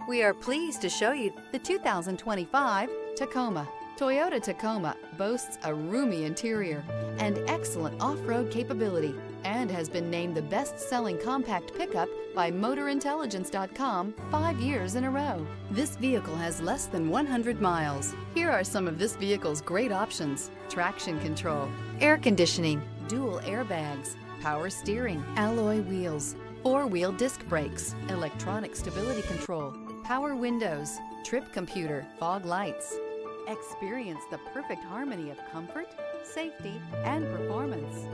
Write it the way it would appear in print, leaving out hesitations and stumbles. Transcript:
We are pleased to show you the 2025 Tacoma. Toyota Tacoma boasts a roomy interior and excellent off-road capability and has been named the best-selling compact pickup by MotorIntelligence.com 5 years in a row. This vehicle has less than 100 miles. Here are some of this vehicle's great options: traction control, air conditioning, dual airbags, power steering, alloy wheels, four-wheel disc brakes, electronic stability control, power windows, trip computer, fog lights. Experience the perfect harmony of comfort, safety, and performance.